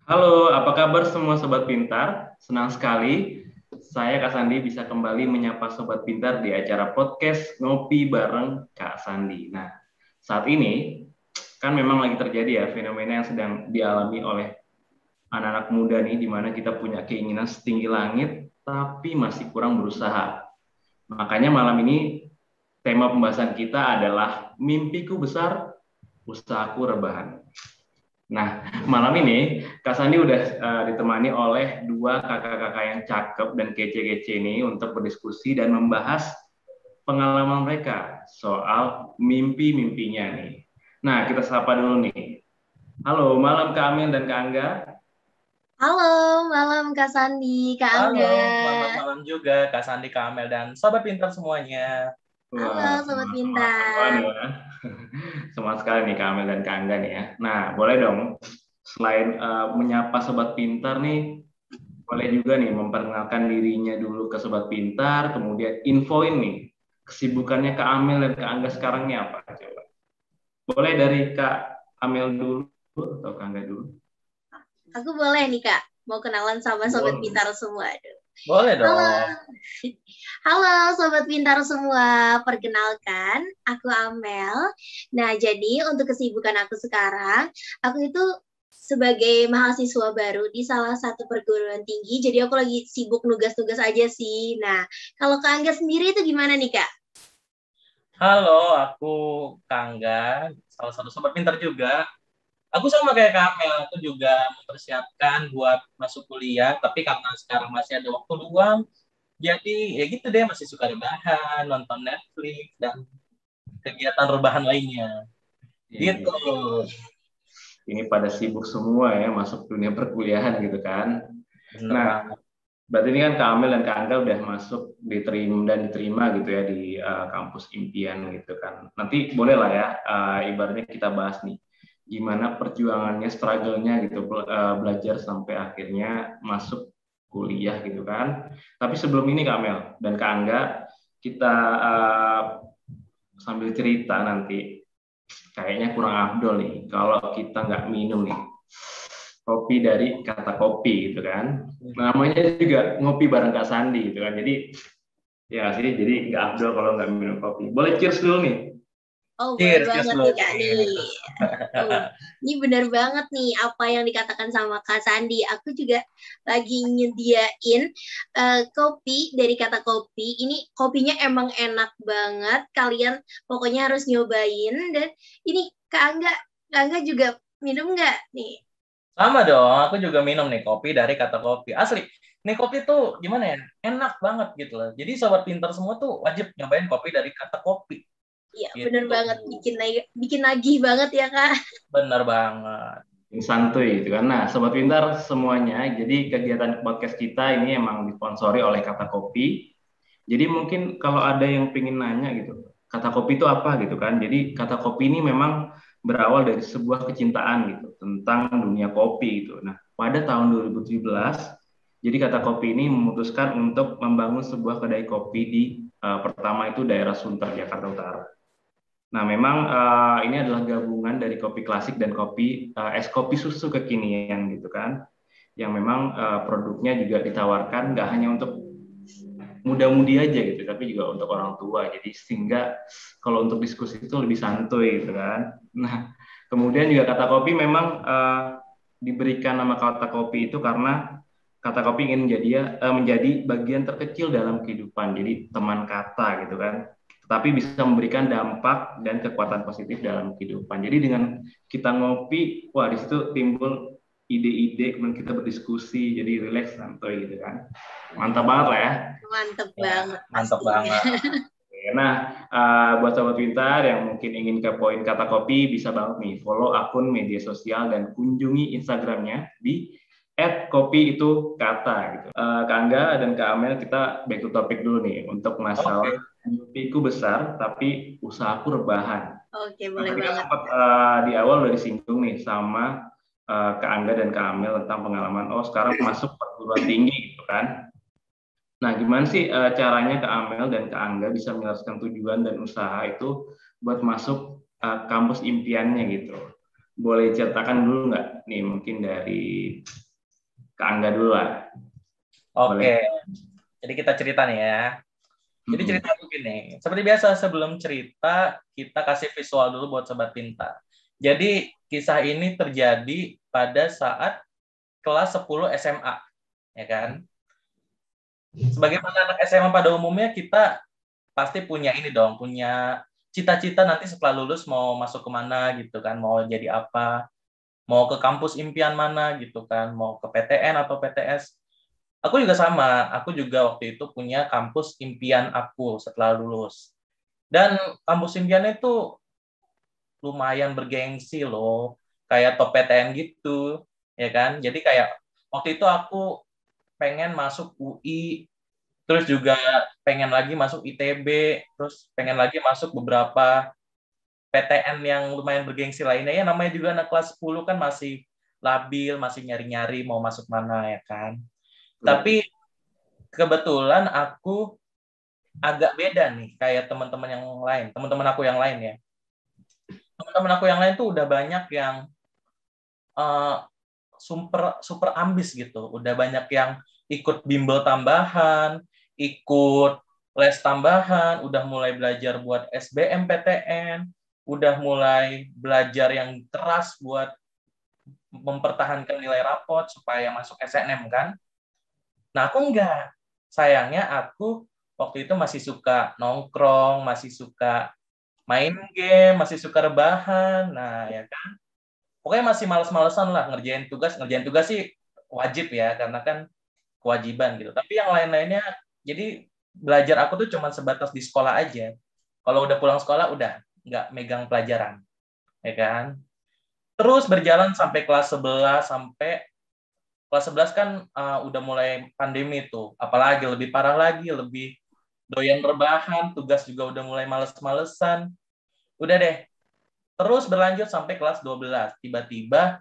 Halo, apa kabar semua Sobat Pintar? Senang sekali saya Kak Sandi bisa kembali menyapa Sobat Pintar di acara podcast Ngopi bareng Kak Sandi. Nah, saat ini kan memang lagi terjadi ya fenomena yang sedang dialami oleh anak-anak muda nih, di mana kita punya keinginan setinggi langit tapi masih kurang berusaha. Makanya malam ini tema pembahasan kita adalah mimpiku besar, usahaku rebahan. Nah, malam ini Kak Sandi udah ditemani oleh dua kakak-kakak yang cakep dan kece-kece ini untuk berdiskusi dan membahas pengalaman mereka soal mimpi-mimpinya nih. Nah, kita sapa dulu nih. Halo, malam Kak Amin dan Kak Angga. Halo, malam Kak Sandi, Kak Halo, Angga. selamat malam juga Kak Sandi, Kak Amel, dan Sobat Pintar semuanya. Halo, Wah, Sobat semangat semua Pintar. nih ya. Semangat sekali nih Kak Amel dan Kak Angga nih ya. Nah, boleh dong selain menyapa Sobat Pintar nih, boleh juga nih memperkenalkan dirinya dulu ke Sobat Pintar, kemudian infoin nih kesibukannya Kak Amel dan Kak Angga sekarang ini apa coba. Boleh dari Kak Amel dulu atau Kak Angga dulu? Aku boleh nih Kak, mau kenalan sama Sobat Boleh. Pintar semua. Aduh. Boleh Halo, dong. halo Sobat Pintar semua. Perkenalkan, aku Amel. Nah, jadi untuk kesibukan aku sekarang, aku itu sebagai mahasiswa baru di salah satu perguruan tinggi, jadi aku lagi sibuk nugas-tugas aja sih. Nah, kalau Kak Angga sendiri itu gimana nih Kak? Halo, aku Kangga, salah satu Sobat Pintar juga. Aku sama kayak Kak Amel, aku juga mempersiapkan buat masuk kuliah, tapi karena sekarang masih ada waktu luang, jadi ya gitu deh, masih suka rebahan, nonton Netflix, dan kegiatan rebahan lainnya. Gitu. Iya, ini pada sibuk semua ya masuk dunia perkuliahan gitu kan. Bener Nah, banget. berarti ini kan Kak Amel dan Kak Angga udah masuk diterima gitu ya di kampus impian gitu kan. Nanti boleh lah ya, ibaratnya kita bahas nih gimana perjuangannya, struggle-nya gitu, belajar sampai akhirnya masuk kuliah gitu kan. Tapi sebelum ini Kak Amel dan Kak Angga, kita sambil cerita nanti kayaknya kurang afdol nih kalau kita nggak minum nih kopi dari kata kopi gitu kan. Namanya juga ngopi bareng Kak Sandi gitu kan. Jadi ya sih, jadi nggak afdol kalau nggak minum kopi. Boleh cheers dulu nih. Oh, boleh Cheers, cheers banget dulu. nih Kak nih. Oh, ini benar banget nih apa yang dikatakan sama Kak Sandi. Aku juga lagi nyediain kopi dari kata kopi. Ini kopinya emang enak banget. Kalian pokoknya harus nyobain. Dan ini Kak Angga juga minum nggak nih? Sama dong, aku juga minum nih kopi dari kata kopi. Asli, nih kopi tuh gimana ya? Enak banget gitu loh. Jadi sobat pintar semua tuh wajib nyobain kopi dari kata kopi. Iya, bener Gitu. banget. Bikin nagih banget ya Kak. Bener banget. Ini santuy gitu kan. Nah, sobat pintar semuanya. Jadi kegiatan podcast kita ini emang disponsori oleh Kata Kopi. Jadi mungkin kalau ada yang pengen nanya gitu, kata kopi itu apa gitu kan. Jadi kata kopi ini memang berawal dari sebuah kecintaan gitu tentang dunia kopi gitu. Nah, pada tahun 2017, jadi kata kopi ini memutuskan untuk membangun sebuah kedai kopi di pertama itu daerah Sunter, Jakarta Utara. Nah, memang ini adalah gabungan dari kopi klasik dan kopi es kopi susu kekinian gitu kan, yang memang produknya juga ditawarkan nggak hanya untuk muda-mudi aja gitu, tapi juga untuk orang tua. Jadi sehingga kalau untuk diskusi itu lebih santuy gitu kan. Nah, kemudian juga kata kopi memang diberikan nama kata kopi itu karena kata kopi ingin menjadi bagian terkecil dalam kehidupan. Jadi teman kata gitu kan. Tetapi bisa memberikan dampak dan kekuatan positif dalam kehidupan. Jadi dengan kita ngopi, wah di situ timbul ide-ide, kemudian kita berdiskusi, jadi rileks santuy gitu kan. Mantap banget lah ya. Mantep Ya, banget mantap pastinya. banget. Nah, buat sobat pintar yang mungkin ingin kepoin kata kopi, bisa banget nih follow akun media sosial dan kunjungi Instagramnya di @kopi-itu-kata gitu. Kak Angga dan Kak Amel, kita back to topic dulu nih untuk masalah Oke. mimpiku besar tapi usahaku rebahan. Oke, Nah, boleh tadi kan banget. sempat di awal udah disinggung nih sama Kak Angga dan Kak Amel tentang pengalaman, oh sekarang masuk perguruan tinggi gitu kan. Nah, gimana sih caranya Kak Amel dan Kak Angga bisa menyelesaikan tujuan dan usaha itu buat masuk kampus impiannya gitu? boleh ceritakan dulu nggak? Nih mungkin dari Kak Angga dulu lah. Boleh. Oke, jadi kita cerita nih ya. Jadi cerita aku gini, seperti biasa sebelum cerita, kita kasih visual dulu buat Sobat Pintar. Jadi kisah ini terjadi pada saat kelas 10 SMA, ya kan? Sebagaimana anak SMA pada umumnya, kita pasti punya ini dong, punya cita-cita nanti setelah lulus mau masuk kemana gitu kan, mau jadi apa, mau ke kampus impian mana gitu kan, mau ke PTN atau PTS. Aku juga sama, aku juga waktu itu punya kampus impian aku setelah lulus. Dan kampus impiannya itu lumayan bergengsi loh, kayak top PTN gitu, ya kan? Jadi kayak waktu itu aku pengen masuk UI, terus juga pengen lagi masuk ITB, terus pengen lagi masuk beberapa PTN yang lumayan bergengsi lainnya. Ya namanya juga anak kelas 10 kan masih labil, masih nyari-nyari mau masuk mana ya kan. Tapi kebetulan aku agak beda nih kayak teman-teman yang lain, teman-teman aku yang lain ya. Teman-teman aku yang lain tuh udah banyak yang uh, super super ambis gitu. Udah banyak yang ikut bimbel tambahan, ikut les tambahan, udah mulai belajar buat SBMPTN, udah mulai belajar yang keras buat mempertahankan nilai rapot supaya masuk SNM kan. Nah, aku enggak. Sayangnya aku waktu itu masih suka nongkrong, masih suka main game, masih suka rebahan. Nah, ya kan. Pokoknya masih males-malesan lah ngerjain tugas. Ngerjain tugas sih wajib ya, karena kan kewajiban gitu. Tapi yang lain-lainnya, jadi belajar aku tuh cuma sebatas di sekolah aja. Kalau udah pulang sekolah, udah nggak megang pelajaran. Ya kan. Terus berjalan sampai kelas 11, sampai kelas 11 kan udah mulai pandemi tuh. Apalagi lebih parah lagi, lebih doyan rebahan, tugas juga udah mulai males-malesan. Udah deh, terus berlanjut sampai kelas 12. Tiba-tiba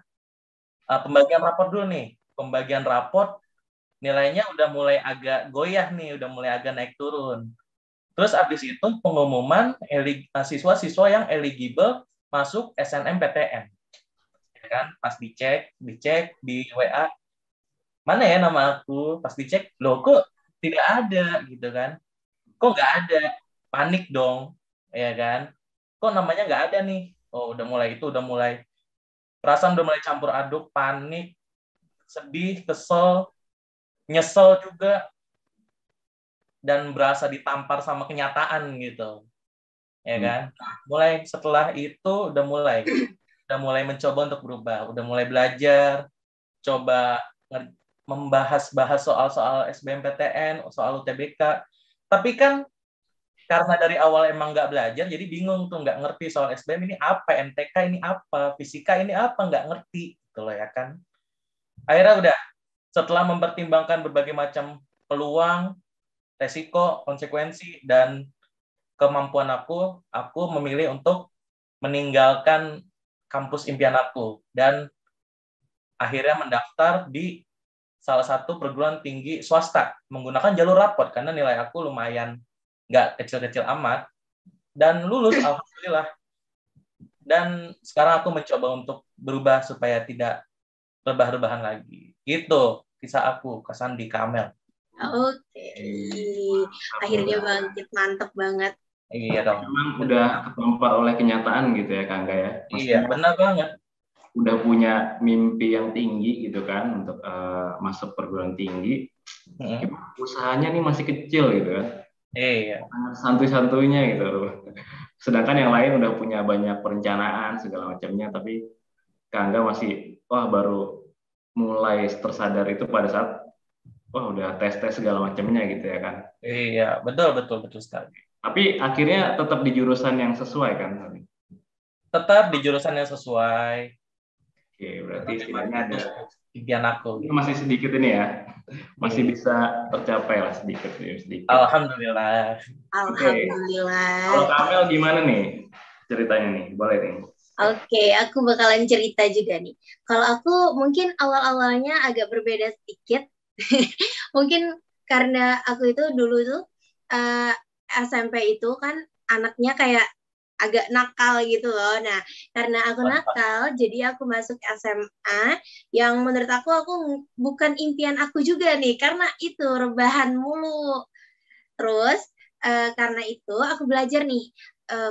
pembagian raport dulu nih. Pembagian raport nilainya udah mulai agak goyah nih, udah mulai agak naik turun. Terus abis itu pengumuman siswa-siswa yang eligible masuk SNMPTN. Ya kan? Pas dicek di WA, mana ya nama aku? Pas dicek, loh kok tidak ada gitu kan? Kok nggak ada? Panik dong, ya kan? Kok namanya nggak ada nih? Oh, udah mulai perasaan udah mulai campur aduk, panik, sedih, kesel, nyesel juga, dan berasa ditampar sama kenyataan gitu, ya kan? Nah, mulai setelah itu udah mulai mencoba untuk berubah, udah mulai belajar, coba membahas-bahas soal-soal SBMPTN, soal UTBK. Tapi kan karena dari awal emang nggak belajar, jadi bingung tuh, nggak ngerti soal SBM ini apa, MTK ini apa, fisika ini apa, nggak ngerti, gitu loh ya kan. Akhirnya udah, setelah mempertimbangkan berbagai macam peluang, resiko, konsekuensi, dan kemampuan aku memilih untuk meninggalkan kampus impian aku, dan akhirnya mendaftar di salah satu perguruan tinggi swasta, menggunakan jalur rapot, karena nilai aku lumayan nggak kecil-kecil amat, dan lulus, alhamdulillah. Dan sekarang aku mencoba untuk berubah supaya tidak rebah-rebahan lagi. Gitu kisah aku, kesan di Kamel. Oke. Akhirnya bangkit, mantep banget. Iya dong. Memang udah ketempat oleh kenyataan gitu ya Kang Ga ya. Iya, benar banget. Udah punya mimpi yang tinggi gitu kan untuk masuk perguruan tinggi. Usahanya nih masih kecil gitu kan. Iya. Santuy-santuйnya gitu. Sedangkan yang lain udah punya banyak perencanaan segala macamnya, tapi Kang Ga masih baru mulai tersadar itu pada saat udah tes-tes segala macamnya gitu ya kan. Iya, betul sekali. Tapi akhirnya tetap di jurusan yang sesuai kan? Tetap di jurusan yang sesuai. Oke, berarti istilahnya ada impian aku. Masih sedikit ini ya. Masih bisa tercapai lah sedikit. Alhamdulillah. Alhamdulillah. Kalau Kamel gimana nih ceritanya nih? Boleh nih. Oke, aku bakalan cerita juga nih. Kalau aku mungkin awal-awalnya agak berbeda sedikit. Mungkin karena aku itu dulu tuh SMP itu kan anaknya kayak agak nakal gitu loh. Nah, karena aku nakal, jadi aku masuk SMA yang menurut aku bukan impian aku juga nih, karena itu rebahan mulu. Terus karena itu aku belajar nih,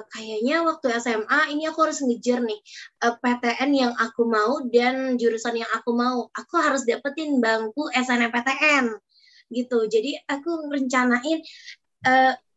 kayaknya waktu SMA ini aku harus ngejar nih PTN yang aku mau dan jurusan yang aku mau. Aku harus dapetin bangku SNMPTN gitu. Jadi aku rencanain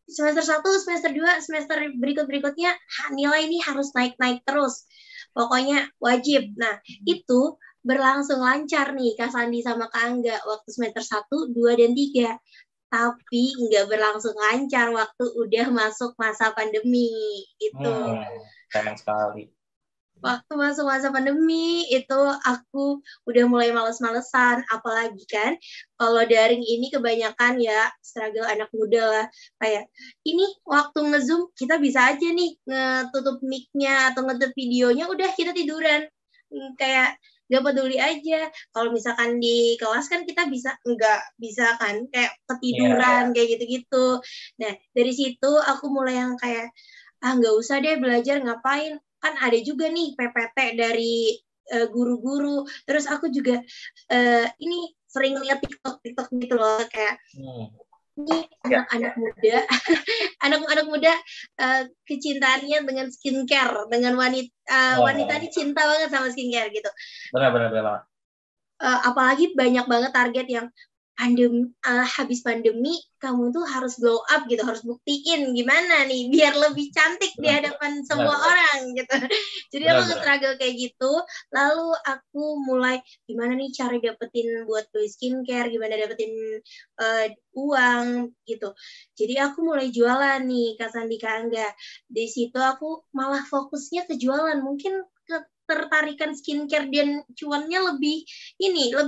semester 1, semester 2, semester berikutnya nilai ini harus naik-naik terus. Pokoknya wajib. Nah, itu berlangsung lancar nih Kak Sandi sama Kak Angga waktu semester 1, 2, dan 3. Tapi nggak berlangsung lancar waktu udah masuk masa pandemi itu. Sayang sekali. Waktu masuk masa pandemi itu aku udah mulai males-malesan, apalagi kan kalau daring ini kebanyakan ya struggle anak muda lah, kayak ini waktu nge-zoom kita bisa aja nih ngetutup mic-nya atau ngetutup videonya, udah kita tiduran, kayak gak peduli aja. Kalau misalkan di kelas kan kita nggak bisa kan, kayak ketiduran, kayak gitu-gitu. Nah, dari situ aku mulai yang kayak, nggak usah deh belajar, ngapain. Kan ada juga nih PPT dari guru-guru. Terus aku juga ini sering lihat TikTok gitu loh, kayak ini anak-anak muda, anak-anak muda kecintaannya dengan skincare, dengan wanita ini cinta banget sama skincare gitu. Benar. Apalagi banyak banget target yang habis pandemi kamu tuh harus glow up gitu, harus buktiin gimana nih biar lebih cantik di hadapan semua orang gitu. Jadi aku nge-struggle kayak gitu. Lalu aku mulai gimana nih cara dapetin buat beli skincare, gimana dapetin uang gitu. Jadi aku mulai jualan nih Kak Sandi, Kak Angga. Di situ aku malah fokusnya ke jualan, mungkin ketertarikan skincare dan cuannya lebih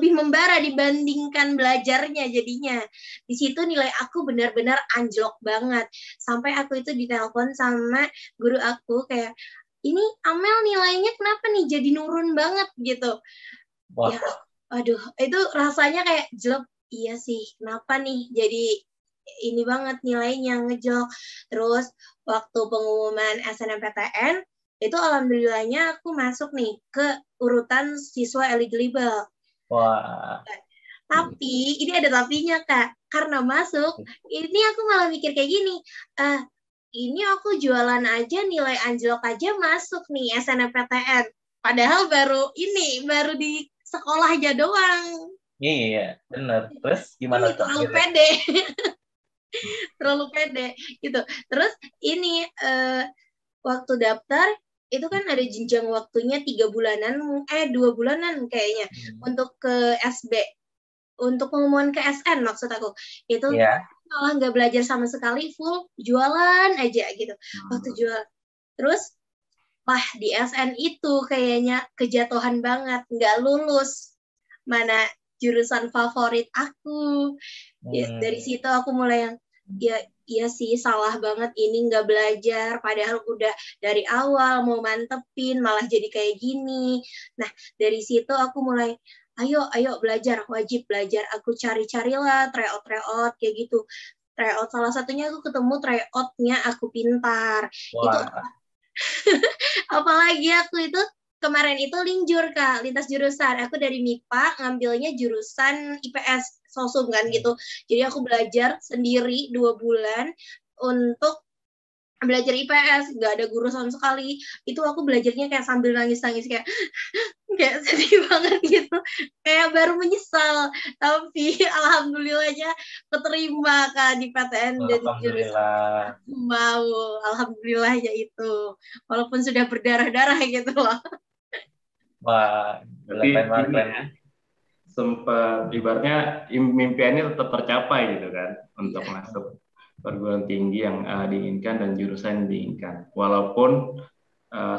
membara dibandingkan belajarnya. Jadinya di situ nilai aku benar-benar anjlok banget, sampai aku itu ditelepon sama guru aku kayak, ini Amel nilainya kenapa nih jadi nurun banget gitu. Ya aduh, itu rasanya kayak jelek. Iya sih, kenapa nih jadi ini banget nilainya, ngejok. Terus waktu pengumuman SNMPTN itu alhamdulillahnya aku masuk nih ke urutan siswa eligible. Wah. Tapi ini ada tapinya Kak, karena masuk ini aku malah mikir kayak gini, ini aku jualan aja nilai anjlok aja masuk nih SNMPTN, padahal baru di sekolah aja doang. Iya, benar. Terus gimana tuh? Terlalu pede gitu. Terus ini waktu daftar itu kan ada jenjang waktunya 3 bulanan, 2 bulanan kayaknya untuk ke SB, untuk pengumuman ke SN maksud aku. Itu malah nggak belajar sama sekali, full jualan aja gitu. Waktu jual. Terus di SN itu kayaknya kejatuhan banget, nggak lulus. Mana jurusan favorit aku. Ya, dari situ aku mulai yang iya sih salah banget ini nggak belajar, padahal udah dari awal mau mantepin malah jadi kayak gini. Nah, dari situ aku mulai ayo belajar, wajib belajar. Aku cari-carilah tryout kayak gitu. Tryout salah satunya aku ketemu tryoutnya Aku Pintar. Itu apalagi aku itu kemarin itu linjur Kak, lintas jurusan. Aku dari MIPA ngambilnya jurusan IPS sosum kan gitu. Jadi aku belajar sendiri 2 bulan untuk belajar IPS, nggak ada guru sama sekali. Itu aku belajarnya kayak sambil nangis-nangis, kayak sedih banget gitu. Kayak baru menyesal. Tapi alhamdulillahnya keterima Kak di PTN dan jurusan mau. Alhamdulillahnya itu. Walaupun sudah berdarah-darah gitu loh. Wah, keren. Sempat ibaratnya mimpiannya tetap tercapai gitu kan, untuk masuk perguruan tinggi yang diinginkan dan jurusan yang diinginkan. Walaupun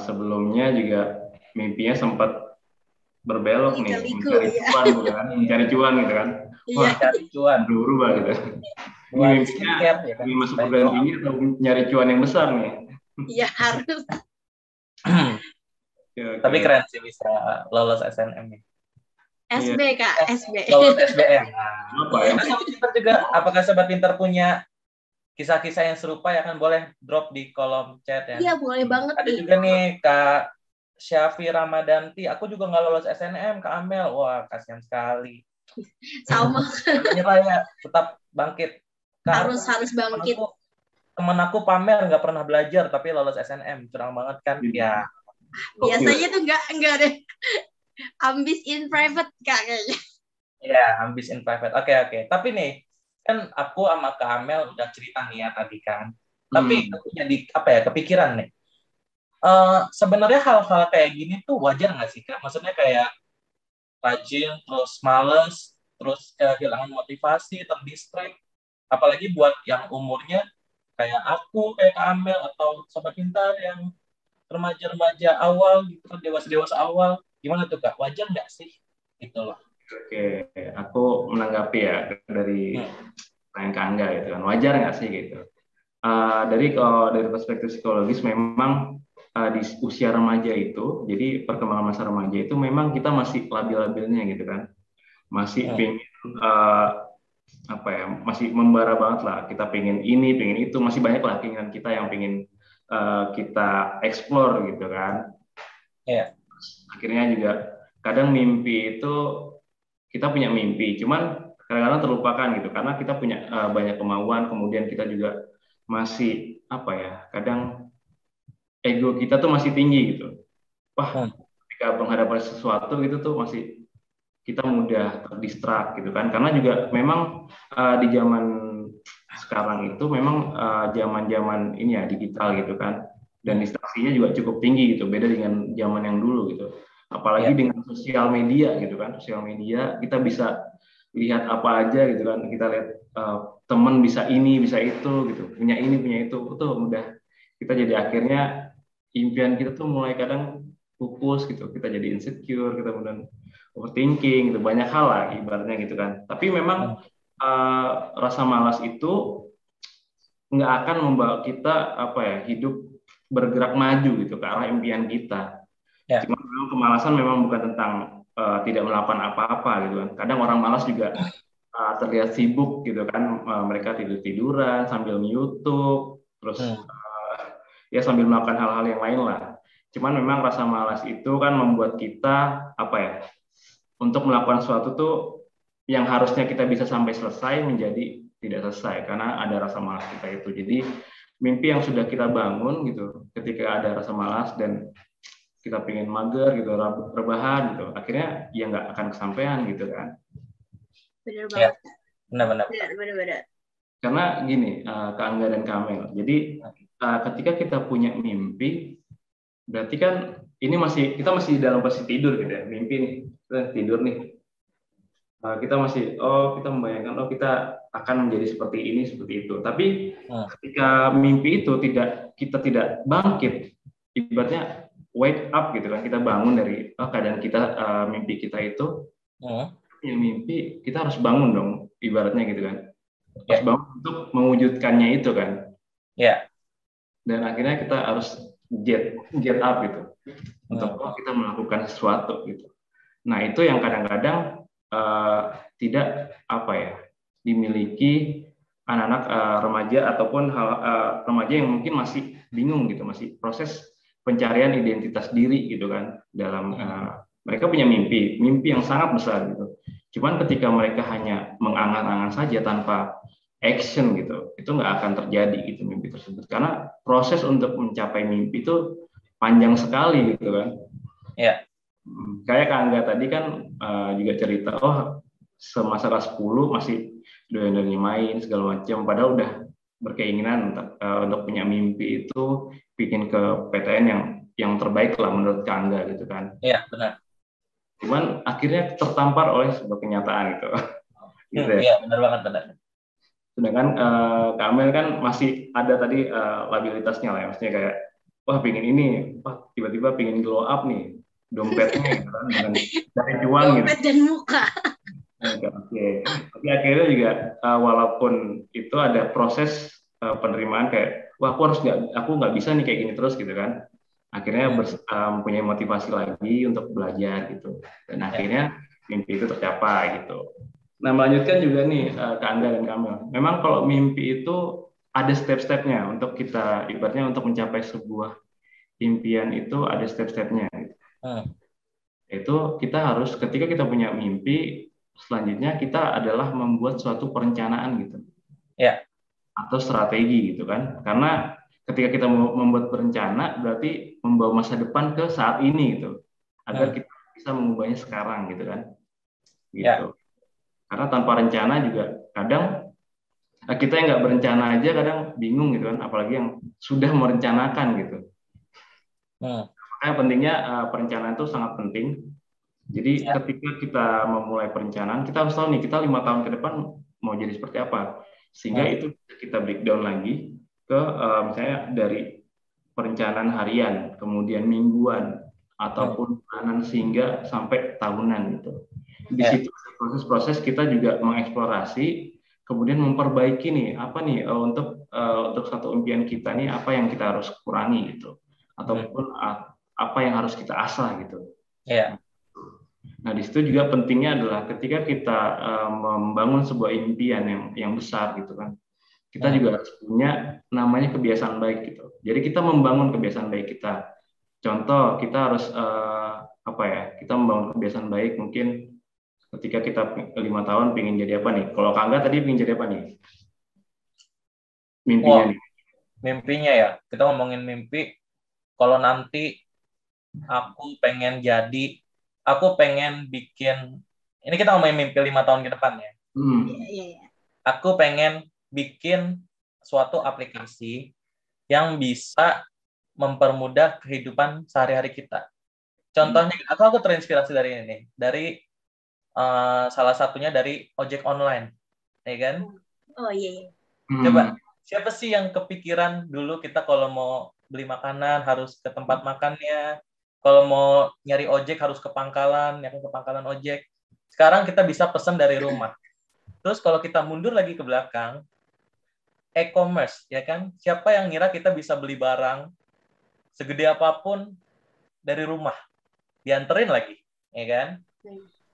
sebelumnya juga mimpinya sempat berbelok nih, mencari cuan gitu kan. Wah, cari cuan. Berubah gitu. Mimpinya ingin masuk perguruan tinggi atau nyari cuan yang besar nih? Iya, harus. Tapi keren sih bisa lolos SNM nih. SB Kak, SB. Lolos SBM. Nah, Sobat Pintar juga, apakah Sobat Pintar punya kisah-kisah yang serupa ya kan boleh drop di kolom chat ya. Iya, boleh banget Ada nih. juga nih Kak Syafi Ramadanti, aku juga nggak lolos SNM Kak Amel. Wah, kasihan sekali. Sama. Jangan menyerah ya, tetap bangkit. Kak, Harus bangkit. temen aku pamer nggak pernah belajar tapi lolos SNM, curang banget kan? Ya. Biasanya tuh enggak deh. Ambis in private Kak kayaknya. Ya, ambis in private. Oke. Tapi nih, kan aku sama Kak Amel udah cerita nih ya tadi kan. Tapi aku jadi kepikiran nih. Sebenarnya hal-hal kayak gini tuh wajar nggak sih Kak? Maksudnya kayak rajin, terus males, terus kehilangan motivasi, terdistract. Apalagi buat yang umurnya kayak aku, kayak Kak Amel, atau Sobat Pintar yang remaja-remaja awal, gitu kan, dewasa-dewasa awal. Gimana tuh Kak? Wajar nggak sih? Gitu loh. Oke, aku menanggapi ya dari pertanyaan Kak Angga gitu kan. Wajar nggak sih gitu? Kalau dari perspektif psikologis memang di usia remaja itu, jadi perkembangan masa remaja itu memang kita masih labil-labilnya gitu kan, masih pengen masih membara banget lah, kita pengen ini, pengen itu, masih banyak lah keinginan kita yang pengen kita explore gitu kan. Akhirnya juga kadang mimpi itu kita punya mimpi, cuman kadang-kadang terlupakan gitu karena kita punya banyak kemauan, kemudian kita juga masih kadang ego kita tuh masih tinggi gitu. Wah, ketika menghadapi sesuatu gitu tuh masih kita mudah terdistrak gitu kan. Karena juga memang di zaman sekarang itu memang zaman-zaman ini ya digital gitu kan. Dan distraksinya juga cukup tinggi gitu, beda dengan zaman yang dulu gitu. Apalagi dengan sosial media gitu kan. Sosial media kita bisa lihat apa aja gitu kan. Kita lihat temen bisa ini, bisa itu gitu. Punya ini, punya itu mudah. Kita jadi akhirnya impian kita tuh mulai kadang pupus gitu, kita jadi insecure, kita kemudian overthinking gitu, banyak hal lah ibaratnya gitu kan. Tapi memang rasa malas itu nggak akan membawa kita hidup bergerak maju gitu ke arah impian kita. Cuma memang kemalasan memang bukan tentang tidak melakukan apa-apa gitu kan. Kadang orang malas juga terlihat sibuk gitu kan, mereka tiduran sambil YouTube, terus ya sambil melakukan hal-hal yang lain lah. Cuman memang rasa malas itu kan membuat kita untuk melakukan sesuatu tuh yang harusnya kita bisa sampai selesai menjadi tidak selesai karena ada rasa malas kita itu. Jadi mimpi yang sudah kita bangun gitu, ketika ada rasa malas dan kita pengen mager gitu, rebahan gitu, akhirnya ya nggak akan kesampaian gitu kan. Benar banget. Benar. Karena gini, Kak Angga dan Kamel. Jadi ketika kita punya mimpi, berarti kan ini kita masih dalam posisi tidur gitu ya, mimpi nih, kita tidur nih. Kita masih kita membayangkan kita akan menjadi seperti ini, seperti itu. Tapi ketika mimpi itu kita tidak bangkit, ibaratnya wake up gitu kan, kita bangun dari keadaan kita, mimpi kita itu, mimpi kita harus bangun dong, ibaratnya gitu kan, harus bangun untuk mewujudkannya itu kan. Dan akhirnya kita harus get up gitu, untuk kita melakukan sesuatu gitu. Nah itu yang kadang-kadang tidak dimiliki anak-anak remaja ataupun remaja yang mungkin masih bingung gitu, masih proses pencarian identitas diri gitu kan, dalam mereka punya mimpi yang sangat besar gitu. Cuman ketika mereka hanya mengangan-angan saja tanpa action gitu, itu nggak akan terjadi gitu mimpi tersebut, karena proses untuk mencapai mimpi itu panjang sekali gitu kan. Kayak Kak Angga tadi kan juga cerita, semasa kelas 10 masih doyan-doyan main segala macam, padahal udah berkeinginan untuk punya mimpi itu bikin ke PTN yang terbaik lah menurut Kak Angga gitu kan. Iya, benar. Cuman akhirnya tertampar oleh sebuah kenyataan gitu. Gitu ya. Iya, benar banget, benar. Sedangkan Kak Amel kan masih ada tadi labilitasnya lah ya, maksudnya kayak pengen ini, tiba-tiba pengen glow up nih, dompetnya gitu kan, dengan dari cuan gitu. Dompet dan muka. Oke. Tapi akhirnya juga walaupun itu ada proses penerimaan kayak, aku nggak bisa nih kayak gini terus gitu kan. Akhirnya mempunyai motivasi lagi untuk belajar gitu. Dan akhirnya mimpi itu tercapai gitu. Nah, melanjutkan juga nih Kak Angga dan Kamil. Memang kalau mimpi itu ada step-stepnya untuk kita, ibaratnya untuk mencapai sebuah impian itu ada step-stepnya. Itu kita harus, ketika kita punya mimpi, selanjutnya kita adalah membuat suatu perencanaan gitu. Ya. Atau strategi gitu kan. Karena ketika kita membuat berencana, berarti membawa masa depan ke saat ini gitu. Agar kita bisa mengubahnya sekarang gitu kan. Gitu. Ya. Karena tanpa rencana juga kadang kita yang nggak berencana aja kadang bingung gitu kan, apalagi yang sudah merencanakan gitu. Makanya pentingnya perencanaan itu sangat penting. Jadi ketika kita memulai perencanaan, kita harus tahu nih kita 5 tahun ke depan mau jadi seperti apa. Sehingga itu kita breakdown lagi ke misalnya dari perencanaan harian, kemudian mingguan, ataupun bulanan sehingga sampai tahunan gitu. Di situ proses-proses kita juga mengeksplorasi, kemudian memperbaiki nih apa nih untuk satu impian kita nih apa yang kita harus kurangi gitu, ataupun apa yang harus kita asah gitu. Nah di situ juga pentingnya adalah ketika kita membangun sebuah impian yang besar gitu kan, kita juga harus punya namanya kebiasaan baik gitu. Jadi kita membangun kebiasaan baik kita. Contoh kita harus kita membangun kebiasaan baik mungkin ketika kita 5 tahun pengen jadi apa nih? Kalau Kangga tadi pengen jadi apa nih? Mimpinya nih. Mimpinya ya, kita ngomongin mimpi. Kalau nanti aku pengen bikin, ini kita ngomongin mimpi 5 tahun ke depan ya. Aku pengen bikin suatu aplikasi yang bisa mempermudah kehidupan sehari-hari kita. Contohnya, aku terinspirasi dari ini, dari salah satunya dari ojek online, ya kan? Oh iya. Coba, siapa sih yang kepikiran dulu kita kalau mau beli makanan harus ke tempat makannya, kalau mau nyari ojek harus ke pangkalan, ya kan, ke pangkalan ojek. Sekarang kita bisa pesan dari rumah. Terus kalau kita mundur lagi ke belakang, e-commerce, ya kan? Siapa yang ngira kita bisa beli barang segede apapun dari rumah, dianterin lagi, ya kan?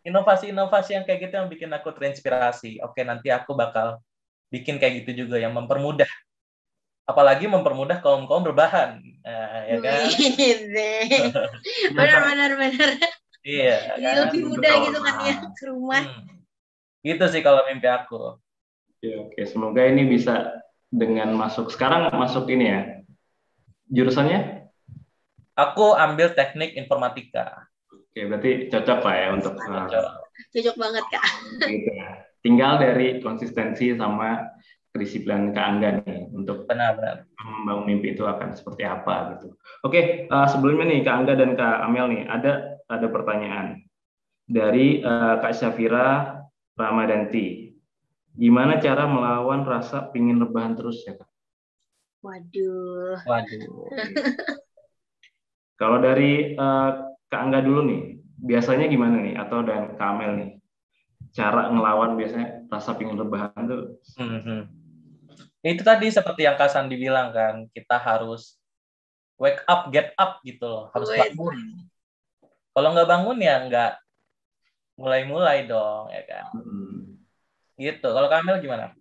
Inovasi-inovasi yang kayak gitu yang bikin aku terinspirasi. Oke, nanti aku bakal bikin kayak gitu juga yang mempermudah. Apalagi mempermudah kaum-kaum berbahan, ya kan? Benar. Iya. Jadi lebih mudah gitu kan ya ke rumah. Gitu sih kalau mimpi aku. Oke, semoga ini bisa dengan sekarang masuk ini ya. Jurusannya? Aku ambil teknik informatika. Oke, berarti cocok lah ya untuk cocok banget Kak. Gitu ya. Tinggal dari konsistensi sama kedisiplinan Kak Angga nih untuk benar membangun mimpi itu akan seperti apa gitu. Oke, sebelumnya nih Kak Angga dan Kak Amel nih ada pertanyaan dari Kak Syafira Ramadanti. Gimana cara melawan rasa pingin rebahan terus ya Kak? Waduh. Kalau dari Kak Angga dulu nih, biasanya gimana nih? Atau dan Kak Amel nih, cara ngelawan biasanya rasa pingin rebahan tuh? Itu tadi seperti yang Kak Sandi bilang kan, kita harus wake up, get up gitu loh, harus bangun. Kalau nggak bangun ya nggak mulai dong, ya kan? Gitu. Kalau Kak Amel gimana?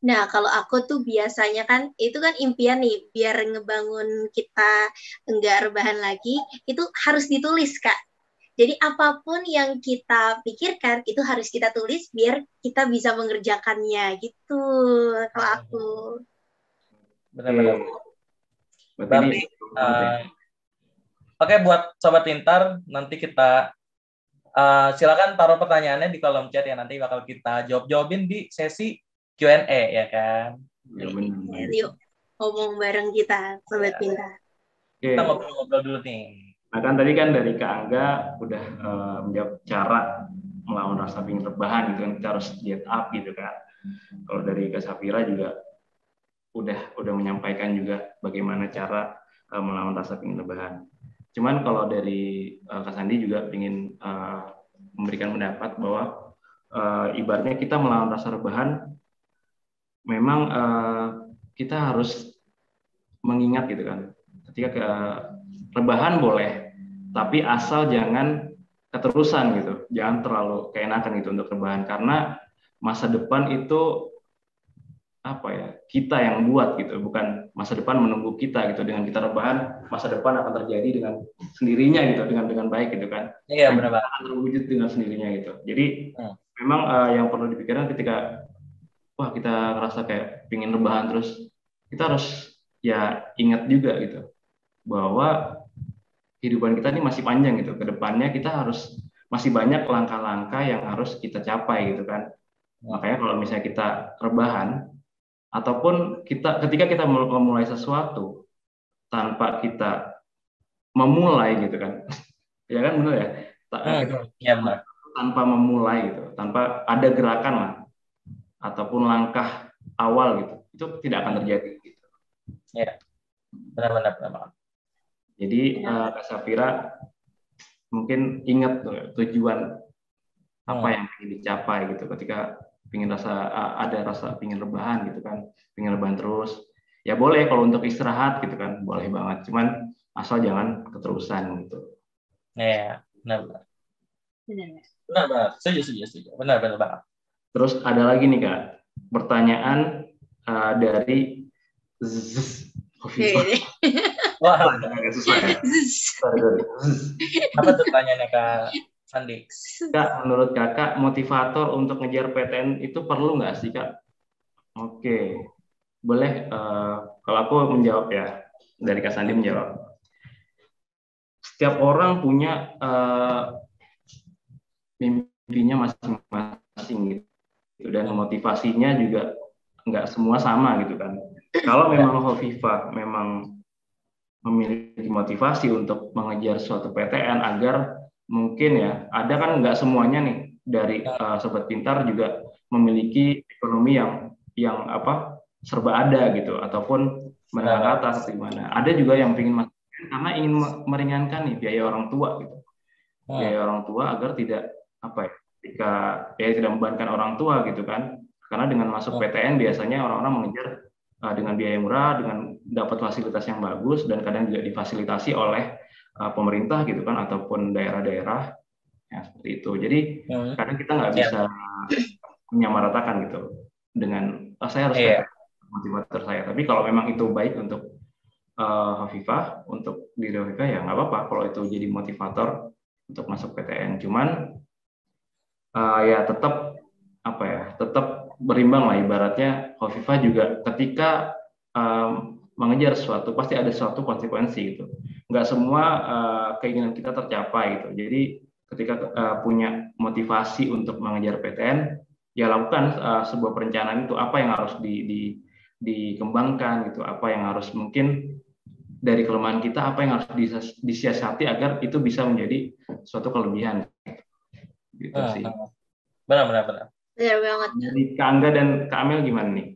Nah, kalau aku tuh biasanya kan, itu kan impian nih, biar ngebangun kita enggak rebahan lagi, itu harus ditulis, Kak. Jadi apapun yang kita pikirkan, itu harus kita tulis, biar kita bisa mengerjakannya, gitu. Kalau aku. Benar-benar. Berarti, oke, buat Sobat Pintar, nanti kita silakan taruh pertanyaannya di kolom chat ya, nanti bakal kita jawabin di sesi Q&A ya kan. Yuk ngomong bareng kita Sobat Pintar. Kita ngobrol-ngobrol dulu nih. Nah kan tadi kan dari Kak Angga udah menjawab cara melawan rasa pingin rebahan gitu kan, kita harus get up gitu kan. Kalau dari Kak Syafira juga udah menyampaikan juga bagaimana cara melawan rasa pingin rebahan. Cuman kalau dari Kak Sandi juga ingin memberikan pendapat bahwa ibaratnya kita melawan rasa rebahan, memang kita harus mengingat gitu kan, ketika rebahan boleh, tapi asal jangan keterusan gitu, jangan terlalu keenakan gitu untuk rebahan, karena masa depan itu apa ya, kita yang buat gitu, bukan masa depan menunggu kita gitu. Dengan kita rebahan, masa depan akan terjadi dengan sendirinya gitu, dengan baik gitu kan. Iya, Dan benar kita banget. akan terwujud dengan sendirinya gitu. Jadi Hmm. memang yang perlu dipikirkan ketika wah kita ngerasa kayak pingin rebahan terus, kita harus ya ingat juga gitu bahwa kehidupan kita ini masih panjang gitu. Kedepannya kita harus masih banyak langkah-langkah yang harus kita capai gitu kan. Makanya kalau misalnya kita rebahan ataupun ketika kita memulai sesuatu tanpa kita memulai gitu kan, ya kan benar ya. Kita Iya benar. tanpa memulai gitu, tanpa ada gerakan lah ataupun langkah awal gitu, itu tidak akan terjadi. Gitu. Iya, benar banget. Jadi Kak Safira mungkin ingat tuh, tujuan apa yang ingin dicapai gitu ketika ada rasa pingin rebahan gitu kan, pingin rebahan terus. Ya boleh kalau untuk istirahat gitu kan, boleh banget. Cuman asal jangan keterusan gitu. Iya, benar banget. Setuju. Benar banget. Terus ada lagi nih Kak, pertanyaan dari Wah, agak susah ya. apa tuh pertanyaannya Kak Sandi? Kak, menurut Kakak motivator untuk ngejar PTN itu perlu nggak sih Kak? Oke, boleh kalau aku menjawab ya, dari Kak Sandi menjawab. Setiap orang punya mimpinya masing-masing gitu, dan motivasinya juga nggak semua sama gitu kan. Kalau memang Hovifah memang memiliki motivasi untuk mengejar suatu PTN agar mungkin ya, ada kan nggak semuanya nih dari Sobat Pintar juga memiliki ekonomi yang apa serba ada gitu, ataupun menengah ke atas gimana. Ada juga yang ingin masuk karena ingin meringankan nih biaya orang tua gitu, biaya orang tua agar tidak apa ya, ketika ya tidak membebankan orang tua gitu kan. Karena dengan masuk PTN biasanya orang-orang mengejar dengan biaya murah, dengan dapat fasilitas yang bagus, dan kadang juga difasilitasi oleh pemerintah gitu kan, ataupun daerah-daerah yang seperti itu. Jadi kadang kita nggak bisa menyamaratakan gitu dengan saya harus PTN motivator saya. Tapi kalau memang itu baik untuk Hovifah, untuk diri Hovifah ya nggak apa-apa kalau itu jadi motivator untuk masuk PTN. Cuman ya tetap apa ya, tetap berimbang lah ibaratnya. Hovifah juga ketika mengejar sesuatu pasti ada suatu konsekuensi gitu. Nggak semua keinginan kita tercapai gitu. Jadi ketika punya motivasi untuk mengejar PTN, ya lakukan sebuah perencanaan itu apa yang harus dikembangkan gitu, apa yang harus mungkin dari kelemahan kita, apa yang harus disiasati agar itu bisa menjadi suatu kelebihan gitu sih. Benar. Benar banget. Jadi Kak Angga dan Kak Amel gimana nih?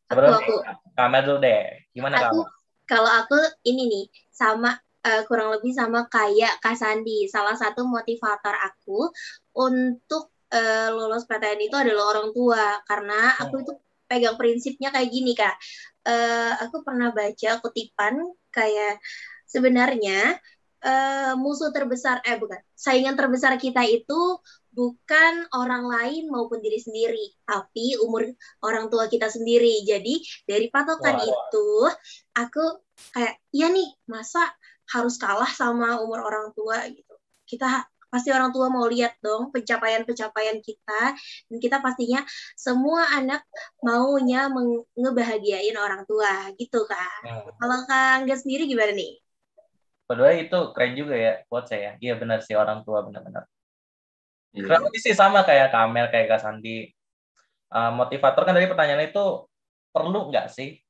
Aku. Kak Amel dulu deh. Gimana Kak Amel? Kalau aku ini nih sama kurang lebih sama kayak Kak Sandi. Salah satu motivator aku untuk lulus PTN itu adalah orang tua, karena aku itu pegang prinsipnya kayak gini Kak. Aku pernah baca kutipan kayak sebenarnya musuh terbesar saingan terbesar kita itu bukan orang lain maupun diri sendiri, tapi umur orang tua kita sendiri. Jadi dari patokan itu aku kayak ya nih, masa harus kalah sama umur orang tua gitu. Kita pasti orang tua mau lihat dong pencapaian-pencapaian kita, dan kita pastinya semua anak maunya ngebahagiain orang tua gitu kan. Kalau Kak Angga sendiri gimana nih? Padahal itu keren juga ya buat saya. Iya benar sih, orang tua benar-benar. Kurang lebih sih sama kayak Kamel, kayak Kak Sandi. Motivator kan dari pertanyaan itu perlu nggak sih?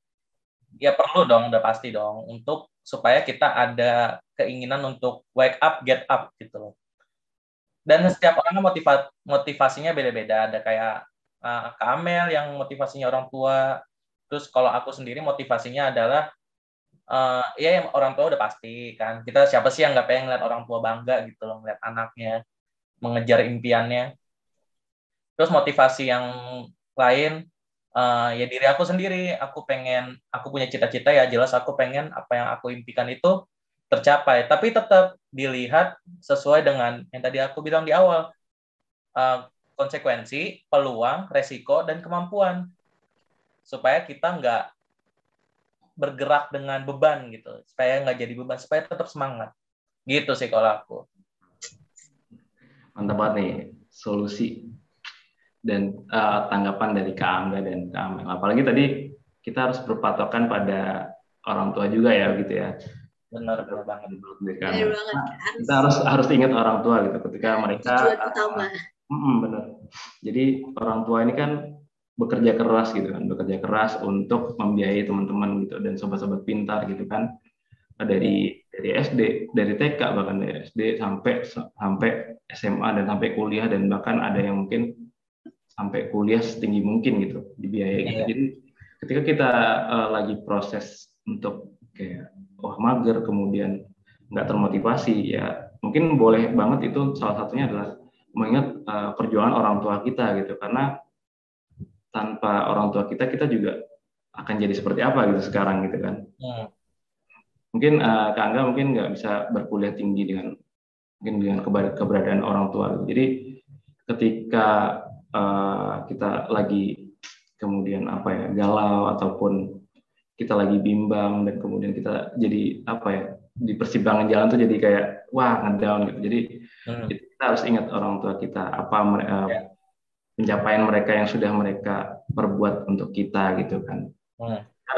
Ya perlu dong, udah pasti dong. Untuk supaya kita ada keinginan untuk wake up, get up gitu loh. Dan setiap orang motivasinya beda-beda. Ada kayak Kak Amel yang motivasinya orang tua. Terus kalau aku sendiri motivasinya adalah ya orang tua udah pasti kan. Kita siapa sih yang nggak pengen ngeliat orang tua bangga gitu loh, ngeliat anaknya mengejar impiannya. Terus motivasi yang lain, ya diri aku sendiri. Aku punya cita-cita, ya jelas aku pengen apa yang aku impikan itu tercapai. Tapi tetap dilihat sesuai dengan yang tadi aku bilang di awal, konsekuensi, peluang, resiko, dan kemampuan. supaya kita nggak bergerak dengan beban gitu, supaya nggak jadi beban, supaya tetap semangat. Gitu sih kalau aku. Mantap banget nih solusi dan tanggapan dari Kak Angga dan Kak Amel. Apalagi tadi kita harus berpatokan pada orang tua juga ya gitu ya. Benar banget. Benar banget. Kita harus ingat orang tua gitu ketika mereka tujuan utama. Benar. Jadi orang tua ini kan bekerja keras gitu kan, bekerja keras untuk membiayai teman-teman gitu dan sobat-sobat pintar gitu kan. Dari SD, dari TK, bahkan dari SD sampai SMA dan sampai kuliah, dan bahkan ada yang mungkin sampai kuliah setinggi mungkin gitu dibiayai gitu. Jadi ketika kita lagi proses untuk kayak mager kemudian nggak termotivasi, ya mungkin boleh banget itu salah satunya adalah mengingat perjuangan orang tua kita gitu, karena tanpa orang tua kita juga akan jadi seperti apa gitu sekarang gitu kan. Mungkin Kak Angga mungkin nggak bisa berkuliah tinggi dengan keberadaan orang tua. Jadi ketika kita lagi kemudian galau ataupun kita lagi bimbang dan kemudian kita jadi di persimpangan jalan tuh jadi kayak ngedown gitu. Jadi kita harus ingat orang tua kita, pencapaian mereka yang sudah mereka perbuat untuk kita gitu kan.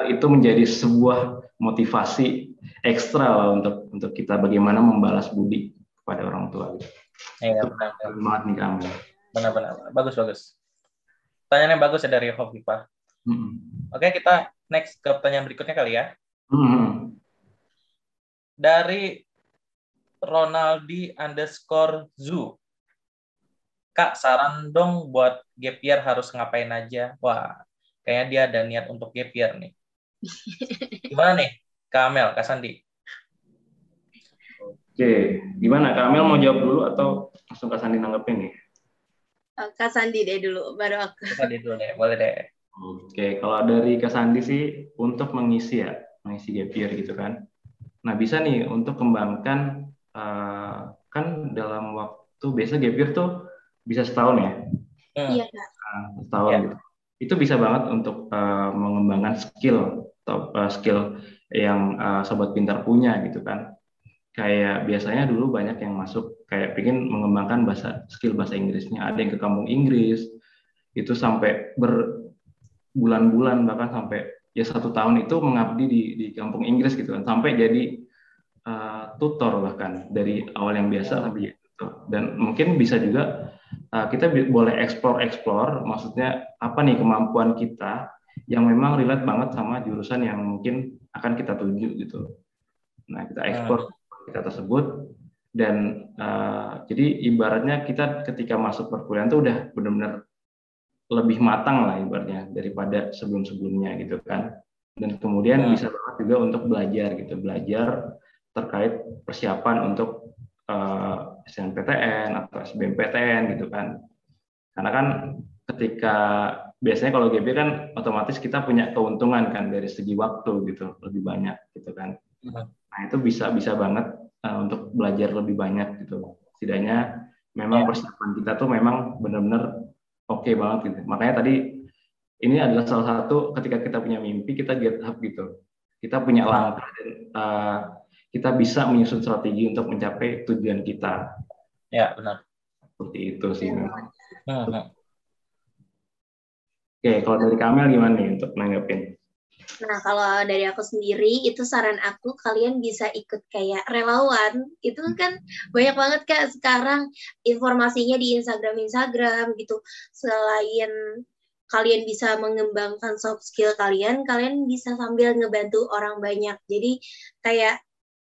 Itu menjadi sebuah motivasi ekstra lah untuk kita bagaimana membalas budi kepada orang tua gitu. Iya, benar nih kamu. Benar. Bagus. Pertanyaannya bagus ya dari Hovifah. Oke, kita next ke pertanyaan berikutnya kali ya. Dari Ronaldi_Zoo. Kak, saran dong buat gap year harus ngapain aja? Wah, kayaknya dia ada niat untuk gap year nih. Gimana nih, Kak Amel, Kak Sandi? Oke, gimana? Kak Amel mau jawab dulu atau langsung Kak Sandi nanggepin nih? Kak Sandi deh dulu, baru aku. Kak Sandi dulu deh, boleh deh. Oke, kalau dari Kak Sandi sih untuk mengisi gap year gitu kan. Nah, bisa nih untuk kembangkan, kan dalam waktu, biasa gap year tuh bisa setahun ya? Iya, Kak. Setahun gitu. Itu bisa banget untuk mengembangkan skill yang sobat pintar punya gitu kan. Kayak biasanya dulu banyak yang masuk kayak pengen mengembangkan skill bahasa Inggrisnya, ada yang ke kampung Inggris itu sampai berbulan-bulan, bahkan sampai 1 tahun itu mengabdi di kampung Inggris gitu kan, sampai jadi tutor bahkan dari awal yang biasa sampai jadi tutor. Dan mungkin bisa juga kita boleh explore, maksudnya apa nih kemampuan kita yang memang relate banget sama jurusan yang mungkin akan kita tuju gitu. Nah, kita explore kita tersebut, dan jadi ibaratnya kita ketika masuk perkuliahan tuh udah benar-benar lebih matang lah ibaratnya daripada sebelum-sebelumnya gitu kan. Dan kemudian bisa banget juga untuk belajar terkait persiapan untuk SNMPTN atau SBMPTN gitu kan. Karena kan ketika biasanya kalau GB kan otomatis kita punya keuntungan kan dari segi waktu gitu, lebih banyak gitu kan. Nah, itu bisa banget untuk belajar lebih banyak gitu. Setidaknya memang persiapan kita tuh memang benar-benar oke banget gitu. Makanya tadi ini adalah salah satu ketika kita punya mimpi, kita get up gitu. Kita punya langkah dan kita bisa menyusun strategi untuk mencapai tujuan kita. Ya, benar. Seperti itu sih memang. Oke, kalau dari Kamel gimana nih untuk nanggepin? Nah, kalau dari aku sendiri, itu saran aku, kalian bisa ikut kayak relawan. Itu kan banyak banget, Kak, sekarang informasinya di Instagram gitu. Selain kalian bisa mengembangkan soft skill kalian bisa sambil ngebantu orang banyak. Jadi kayak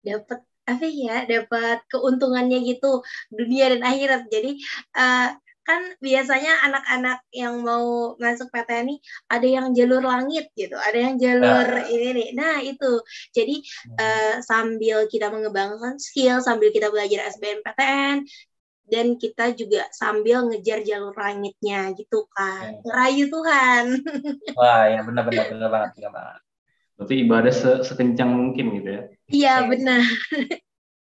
dapat keuntungannya gitu, dunia dan akhirat. Jadi kan biasanya anak-anak yang mau masuk PTN nih ada yang jalur langit gitu, ada yang jalur ini nih. Nah, itu. Jadi sambil kita mengembangkan skill, sambil kita belajar SBMPTN, dan kita juga sambil ngejar jalur langitnya gitu kan. Ngerayu Tuhan. Wah, ya benar banget. Berarti ibadah sekencang mungkin gitu ya. Iya, benar.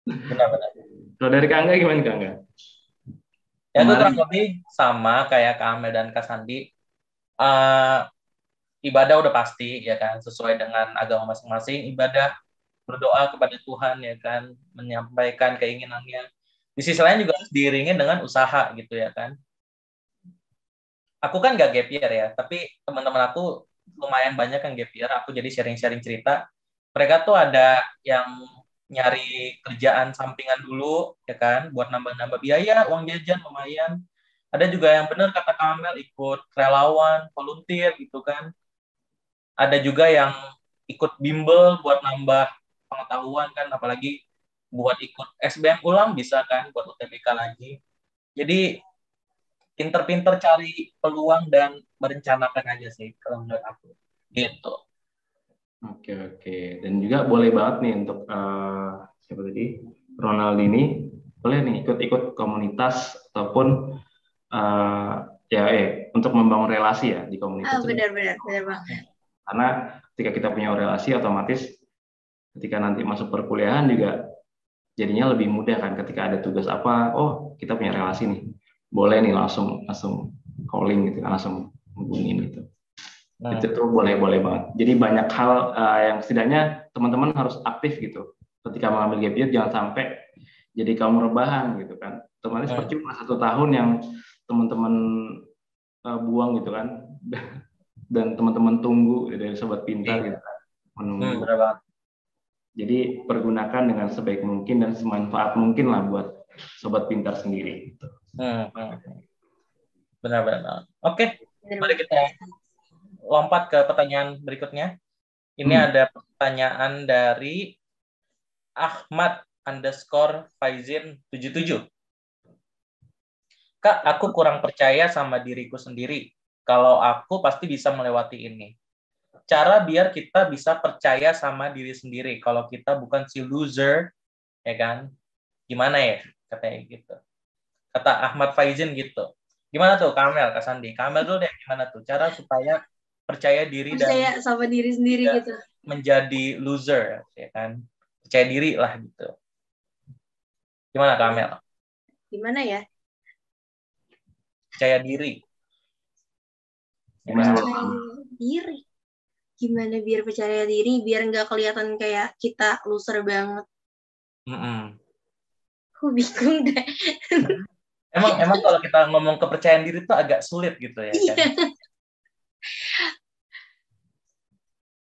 Benar. Kalau dari Kak Angga gimana, Kak Angga? Ya, itu kurang lebih sama kayak Kak Amel dan Kak Sandi. ibadah udah pasti ya kan, sesuai dengan agama masing-masing, ibadah berdoa kepada Tuhan ya kan, menyampaikan keinginannya. Di sisi lain juga harus diiringi dengan usaha gitu ya kan. Aku kan gak gap year ya, tapi teman-teman aku lumayan banyak yang gap year. Aku jadi sharing-sharing cerita. Mereka tuh ada yang nyari kerjaan sampingan dulu ya kan, buat nambah-nambah biaya, uang jajan lumayan. Ada juga yang benar kata Kamel, ikut relawan, volunteer gitu kan. Ada juga yang ikut bimbel buat nambah pengetahuan kan, apalagi buat ikut SBM ulang bisa kan, buat UTBK lagi. Jadi pinter-pinter cari peluang dan merencanakan aja sih kalau menurut aku. Gitu. Oke, oke. Dan juga boleh banget nih untuk siapa tadi? Ronaldini, boleh nih ikut-ikut komunitas ataupun eh, untuk membangun relasi ya di komunitas. Benar-benar banget. Karena ketika kita punya relasi, otomatis ketika nanti masuk perkuliahan juga jadinya lebih mudah kan. Ketika ada tugas apa, oh kita punya relasi nih, boleh nih langsung calling gitu kan, langsung hubungin gitu. Itu tuh boleh banget. Jadi banyak hal yang setidaknya teman-teman harus aktif gitu. Ketika mengambil gap year jangan sampai jadi kamu rebahan gitu kan. Otomatis percuma 1 tahun yang teman-teman buang gitu kan. Dan teman-teman tunggu dari sobat pintar gitu kan. Menunggu. Jadi pergunakan dengan sebaik mungkin dan semanfaat mungkin lah buat sobat pintar sendiri. Gitu. Benar-benar. Oke, mari kita lompat ke pertanyaan berikutnya. Ini ada pertanyaan dari Ahmad_Faizin77. Kak, aku kurang percaya sama diriku sendiri. Kalau aku pasti bisa melewati ini. Cara biar kita bisa percaya sama diri sendiri. Kalau kita bukan si loser, ya kan? Gimana ya? Katanya gitu. Kata Ahmad Faizin gitu. Gimana tuh Kamel, Kak Sandi? Kamel dulu deh, gimana tuh? Cara supaya percaya diri percaya sama diri sendiri gitu. Menjadi loser, ya kan? Percaya diri lah gitu. Gimana Kamel? Gimana ya? Percaya diri. Gimana biar percaya diri, biar nggak kelihatan kayak kita loser banget. Aku bingung deh. Emang kalau kita ngomong kepercayaan diri itu agak sulit gitu ya kan?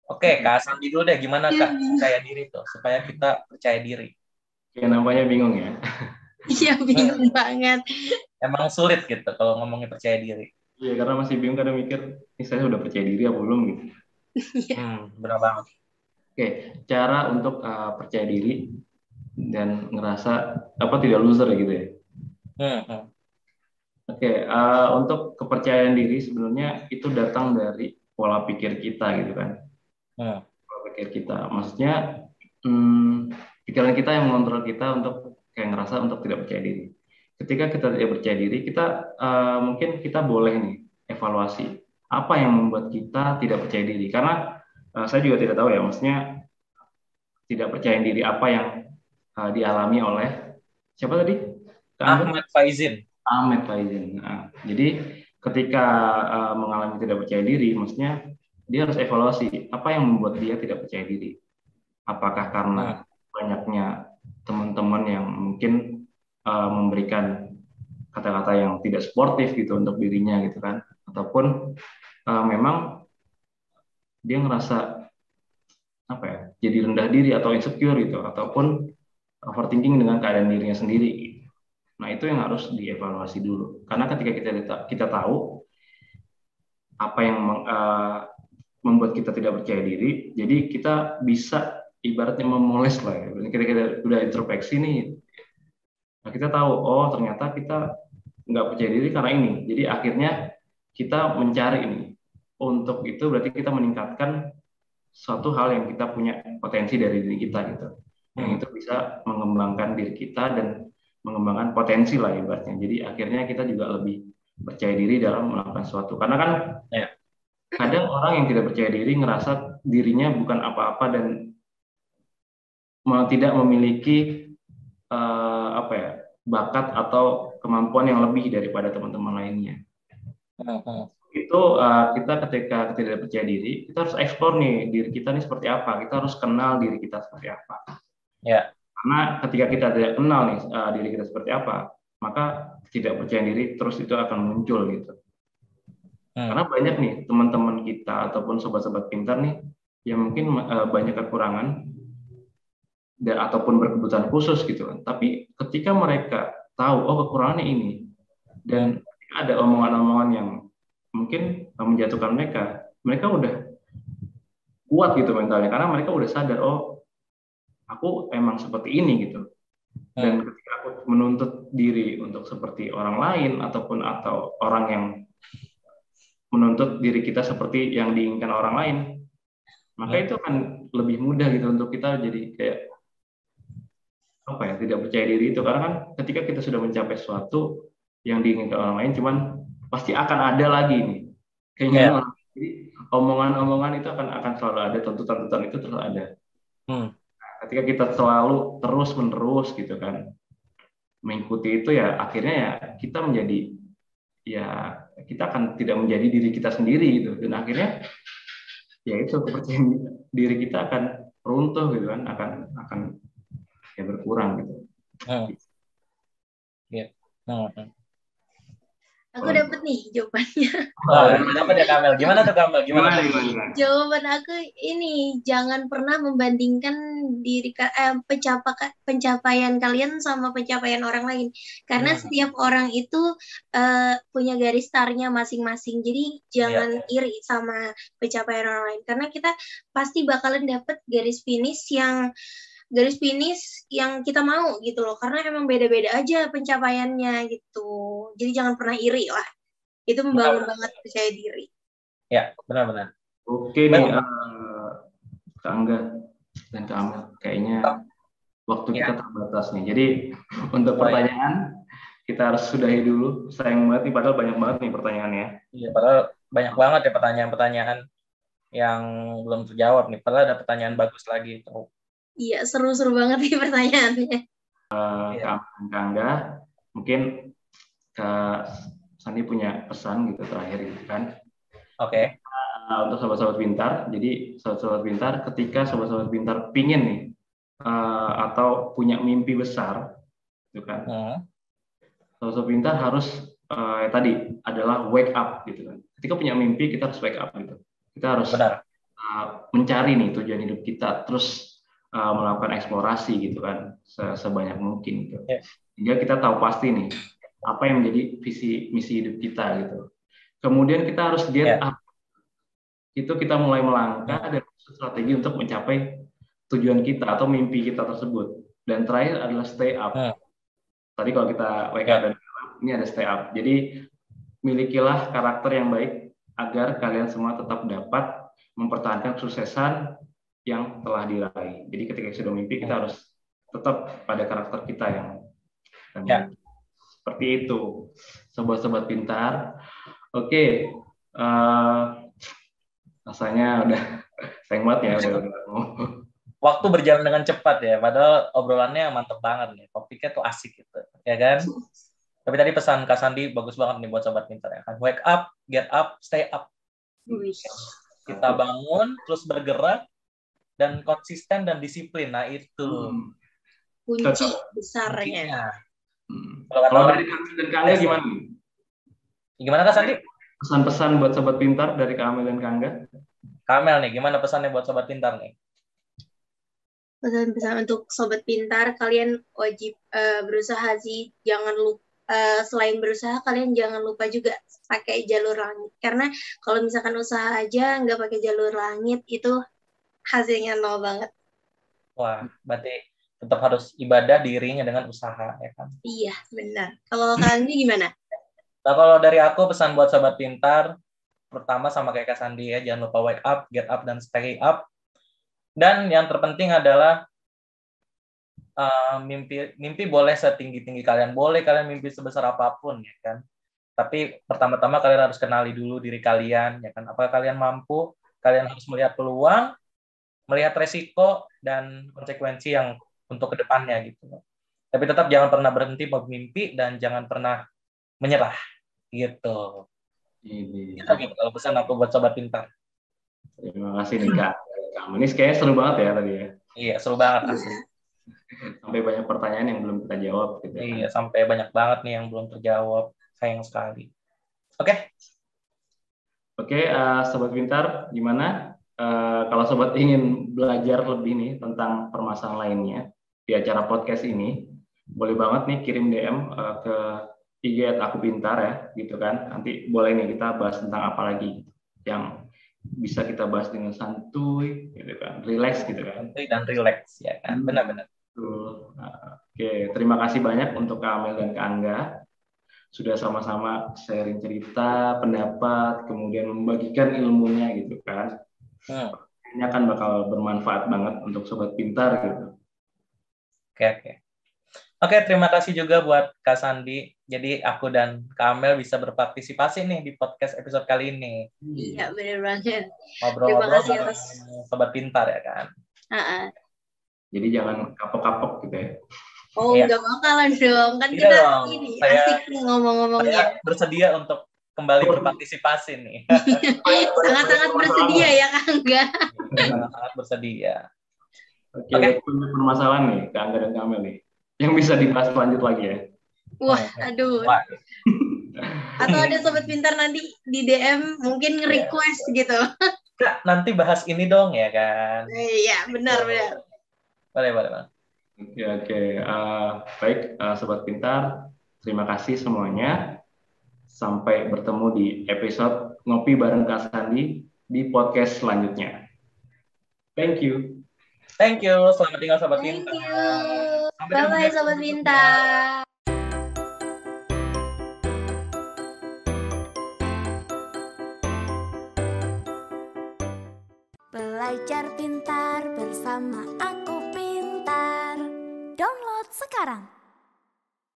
Oke, Kak Sandi dulu deh, gimana Kak percaya diri tuh supaya kita percaya diri? Ya nampaknya bingung ya. Iya, bingung banget. Emang sulit gitu kalau ngomongin percaya diri. Iya, karena masih bingung, kadang mikir, ini saya udah percaya diri apa belum gitu. Benar banget. Oke, cara untuk percaya diri dan ngerasa tidak loser gitu ya. Oke, untuk kepercayaan diri sebenarnya itu datang dari pola pikir kita gitu kan. Pola pikir kita, maksudnya pikiran kita yang mengontrol kita untuk kayak ngerasa untuk tidak percaya diri. Ketika kita tidak percaya diri, kita mungkin kita boleh nih evaluasi apa yang membuat kita tidak percaya diri. Karena saya juga tidak tahu ya, maksudnya tidak percaya diri apa yang dialami oleh siapa tadi? Ahmad Faizin. Nah, jadi ketika mengalami tidak percaya diri, maksudnya dia harus evaluasi apa yang membuat dia tidak percaya diri. Apakah karena banyaknya teman-teman yang mungkin memberikan kata-kata yang tidak sportif gitu untuk dirinya gitu kan, ataupun memang dia ngerasa jadi rendah diri atau insecure gitu, ataupun overthinking dengan keadaan dirinya sendiri. Nah, itu yang harus dievaluasi dulu. Karena ketika kita tahu apa yang membuat kita tidak percaya diri, jadi kita bisa ibaratnya memoles lah ya. Kita udah introspeksi nih, nah kita tahu, oh ternyata kita nggak percaya diri karena ini. Jadi akhirnya kita mencari ini. Untuk itu berarti kita meningkatkan suatu hal yang kita punya potensi dari diri kita gitu. Yang itu bisa mengembangkan diri kita dan mengembangkan potensi lah ibaratnya. Jadi akhirnya kita juga lebih percaya diri dalam melakukan sesuatu. Karena kan kadang orang yang tidak percaya diri ngerasa dirinya bukan apa-apa dan tidak memiliki bakat atau kemampuan yang lebih daripada teman-teman lainnya. itu kita ketika tidak percaya diri, kita harus eksplor nih diri kita nih seperti apa. Kita harus kenal diri kita seperti apa. Ya. Karena ketika kita tidak kenal nih diri kita seperti apa, maka tidak percaya diri terus itu akan muncul gitu. Karena banyak nih teman-teman kita ataupun sobat-sobat pintar nih yang mungkin banyak kekurangan dan ataupun berkebutuhan khusus gitu kan. Tapi ketika mereka tahu kekurangannya ini dan ada omongan-omongan yang mungkin menjatuhkan mereka, mereka udah kuat gitu mentalnya karena mereka udah sadar aku emang seperti ini gitu. Dan ketika aku menuntut diri untuk seperti orang lain atau orang yang menuntut diri kita seperti yang diinginkan orang lain, maka itu akan lebih mudah gitu untuk kita jadi kayak tidak percaya diri itu. Karena kan ketika kita sudah mencapai sesuatu yang diinginkan orang lain, cuman pasti akan ada lagi nih keinginan orang. Jadi omongan-omongan itu akan selalu ada, tuntutan-tuntutan itu terus ada. Ketika kita selalu terus-menerus gitu kan mengikuti itu, ya akhirnya ya kita menjadi, ya kita akan tidak menjadi diri kita sendiri gitu, dan akhirnya ya itu kepercayaan diri kita akan runtuh gitu kan, akan ya berkurang gitu. Aku dapat nih jawabannya. Dapat ya Kamel. Gimana tuh Kamel? Gimana? Jawaban aku ini, jangan pernah membandingkan diri pencapaian kalian sama pencapaian orang lain. Karena setiap orang itu punya garis startnya masing-masing. Jadi jangan iri sama pencapaian orang lain. Karena kita pasti bakalan dapat garis finish yang kita mau gitu loh, karena emang beda-beda aja pencapaiannya gitu. Jadi jangan pernah iri lah, itu membangun banget percaya diri. Ya, benar-benar. Oke nih Kak Angga dan Kak Amel, kayaknya waktu kita terbatas nih, jadi untuk pertanyaan kita harus sudahi dulu. Sayang banget nih, padahal banyak banget nih pertanyaannya. Iya, padahal banyak banget ya pertanyaan-pertanyaan yang belum terjawab nih, padahal ada pertanyaan bagus lagi tuh. Iya, seru-seru banget nih pertanyaannya. Kak Angga, mungkin Kak Sandi punya pesan gitu terakhir gitu kan. Oke. Untuk sobat-sobat pintar, jadi sobat-sobat pintar, ketika sobat-sobat pintar pingin nih atau punya mimpi besar gitu kan, sobat-sobat pintar harus tadi adalah wake up gitu kan. Ketika punya mimpi, kita harus wake up gitu. Kita harus mencari nih tujuan hidup kita, terus melakukan eksplorasi gitu kan sebanyak mungkin gitu. Hingga kita tahu pasti nih apa yang menjadi visi misi hidup kita gitu. Kemudian kita harus get up. Itu kita mulai melangkah dan strategi untuk mencapai tujuan kita atau mimpi kita tersebut. Dan terakhir adalah stay up. Tadi kalau kita wake up dan ini ada stay up. Jadi milikilah karakter yang baik agar kalian semua tetap dapat mempertahankan kesuksesan yang telah diraih. Jadi ketika sudah mimpi, kita harus tetap pada karakter kita yang seperti itu, sobat-sobat pintar. Oke, rasanya udah sayang banget ya. Waktu berjalan dengan cepat ya, padahal obrolannya mantep banget nih. Topiknya tuh asik gitu, ya kan? Tapi tadi pesan Kak Sandi bagus banget nih buat sobat pintar ya kan. Wake up, get up, stay up. Kita bangun, terus bergerak, dan konsisten dan disiplin. Nah itu kunci besarnya. Kalau dari Kamil dan Kangga gimana? Gimana Kak Sandi? Pesan-pesan buat sobat pintar dari Kamil dan Kangga. Kamel nih, gimana pesannya buat sobat pintar nih? Pesan-pesan untuk sobat pintar, kalian wajib berusaha sih, jangan lupa. Selain berusaha, kalian jangan lupa juga pakai jalur langit. Karena kalau misalkan usaha aja nggak pakai jalur langit, itu hasilnya nol banget. Wah, berarti tetap harus ibadah diiringi dengan usaha, ya kan? Iya, benar. Kalau kalian gimana? Nah, kalau dari aku pesan buat sobat pintar, pertama sama kayak Kak Sandi ya, jangan lupa wake up, get up, dan stay up. Dan yang terpenting adalah mimpi boleh setinggi-tinggi kalian, boleh kalian mimpi sebesar apapun, ya kan? Tapi pertama-tama kalian harus kenali dulu diri kalian, ya kan? Apakah kalian mampu? Kalian harus melihat peluang, melihat resiko dan konsekuensi yang untuk kedepannya gitu. Tapi tetap jangan pernah berhenti bermimpi dan jangan pernah menyerah gitu. Ini. Kita gitu kalau pesan aku buat sobat pintar. Terima kasih nih Kak. Kamu ini kayaknya seru banget ya tadi ya. Iya, seru banget asli. Sampai banyak pertanyaan yang belum kita jawab gitu ya. Iya, sampai banyak banget nih yang belum terjawab. Sayang sekali. Oke. Oke, Sobat Pintar, gimana? Kalau Sobat ingin belajar lebih nih tentang permasalahan lainnya di acara podcast ini, boleh banget nih kirim DM ke IG Aku Pintar ya, gitu kan. Nanti boleh nih kita bahas tentang apa lagi yang bisa kita bahas dengan santuy, gitu kan, relax gitu kan. Santuy dan relax ya kan, benar-benar. Oke, terima kasih banyak untuk Kak Amel dan Kak Angga. Sudah sama-sama sharing cerita, pendapat, kemudian membagikan ilmunya gitu kan. Ini akan bakal bermanfaat banget untuk Sobat Pintar gitu. Oke, terima kasih juga buat Kak Sandi. Jadi aku dan Kak Amel bisa berpartisipasi nih di podcast episode kali ini. Iya, benar banget. Ngobrol-ngobrol sama Sobat Pintar ya kan. Jadi jangan kapok-kapok gitu ya. Oh, nggak bakalan dong. Kan kita dong. ini asik nih ngomong-ngomongnya. Saya bersedia untuk kembali berpartisipasi nih. Sangat-sangat bersedia ya, Kang Angga. Sangat bersedia. Oke. Punya permasalahan nih, Kak Angga dan Kak Amel nih. Yang bisa dibahas lanjut lagi ya. Wah, aduh. Atau ada Sobat Pintar nanti di DM mungkin nge-request gitu. Kak, nanti bahas ini dong ya kan. Iya, benar. Boleh. Oke. Baik, Sobat Pintar. Terima kasih semuanya. Sampai bertemu di episode Ngopi bareng Kak Sandi di podcast selanjutnya. Thank you. Selamat tinggal Sobat Pintar. Thank you. Bye-bye Sobat Pintar. Belajar pintar bersama Aku Pintar. Download sekarang.